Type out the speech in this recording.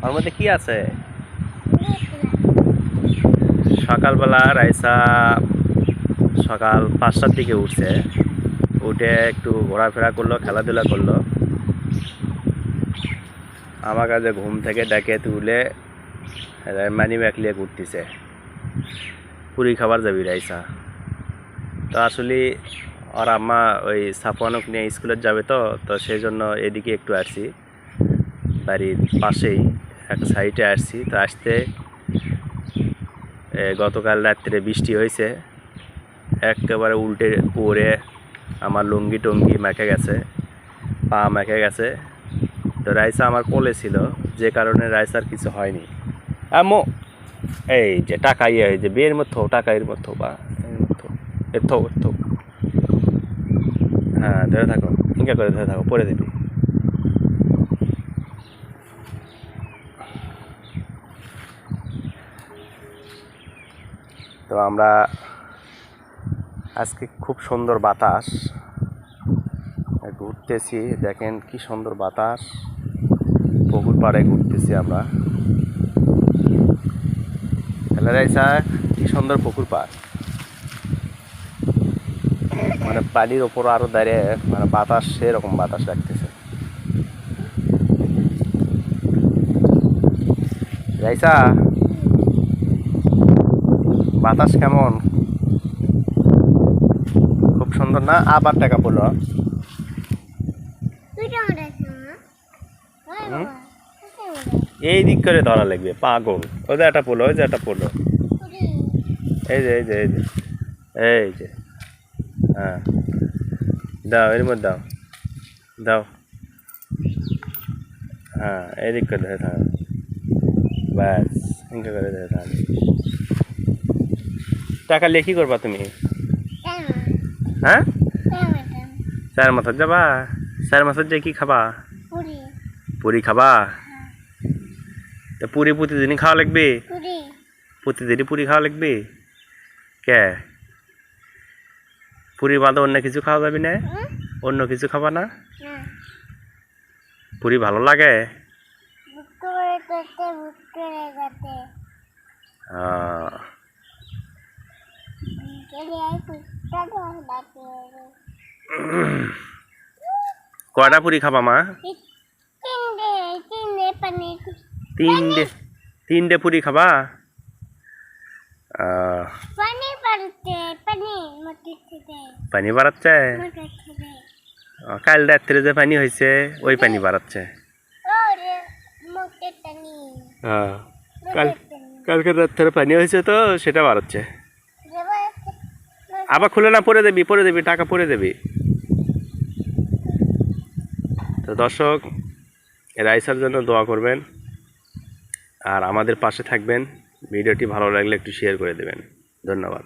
ওর মধ্যে কি আছে? সকালবেলা রাইসা সকাল 5টার দিকে উঠছে, উঠে একটু ঘোরাফেরা করলো, খেলাধুলা করলো। আমার কাছে ঘুম থেকে ডেকে তুলে মানি ব্যাগ নিয়ে ঘুরতেছে, পুরি খাবার যাবি রাইসা। তো আসলে ওর আম্মা ওই সাফওয়ানক নিয়ে স্কুলে যাবে, তো তো সেই জন্য এদিকে একটু আসছি, বাড়ির পাশেই এক সাইডে আসছি। তো আসতে গতকাল রাত্রে বৃষ্টি হয়েছে, একেবারে উল্টে পড়ে আমার লুঙ্গি টঙ্গি মেখে গেছে, পা মেখে গেছে। তো রাইসা আমার কোলে ছিল, যে কারণে রাইসার কিছু হয়নি। আম্মু এই যে টাকা এই যে বিয়ের মতো টাকা এর মতো বা এর মতো হ্যাঁ, ধরে থাকো, ইনকা করে ধরে থাকো, পরে দিবি। তো আমরা আজকে খুব সুন্দর বাতাস, ঘুরতেছি, দেখেন কি সুন্দর বাতাস, পুকুর পাড়ে ঘুরতেছি আমরা। তাহলে রাইসা কি সুন্দর পুকুর পাড়, মানে পানির ওপর আরো দাঁড়িয়ে মানে বাতাস, সেরকম বাতাস লাগতেছে। রাইসা বাতাস কেমন? খুব সুন্দর না? আবার টাকা পড়লো। এই দিক করে ধরা লাগবে, পাগল। ওই যে একটা পড়লো, ওই যে একটা পড়লো, এই যে এই যে এই যে এই যে হ্যাঁ, দাও এর মধ্যে দাও, দাও। হ্যাঁ, এদিক করে ধরে থাক, ব্যাস ইনকা করে ধরে থাক। টাকা নিয়ে কি করবা তুমি? হ্যাঁ, চার মাথার যাবা? চার মাথার যে কি খাবা? পুরি খাবা? তা পুরি প্রতিদিনই খাওয়া লাগবে? প্রতিদিনই পুরি খাওয়া লাগবে? কে পুরি বাদে অন্য কিছু খাওয়া যাবে না? অন্য কিছু খাবা না? পুরি ভালো লাগে? কয়টা পুরি খাবা মা? তিনটে। তিনটে পুরি খাবা? পানি বাড়াচ্ছে? কাল রাত্রে যে পানি হয়েছে ওই পানি বাড়াচ্ছে। হ্যাঁ, কালকে রাত্রে পানি হয়েছে তো সেটা বাড়াচ্ছে। আবার খুলে না, পরে দেবি, পরে দেবি, টাকা পরে দেবি। তো দর্শক, রাইসার জন্য দোয়া করবেন আর আমাদের পাশে থাকবেন। ভিডিওটি ভালো লাগলে একটু শেয়ার করে দেবেন। ধন্যবাদ।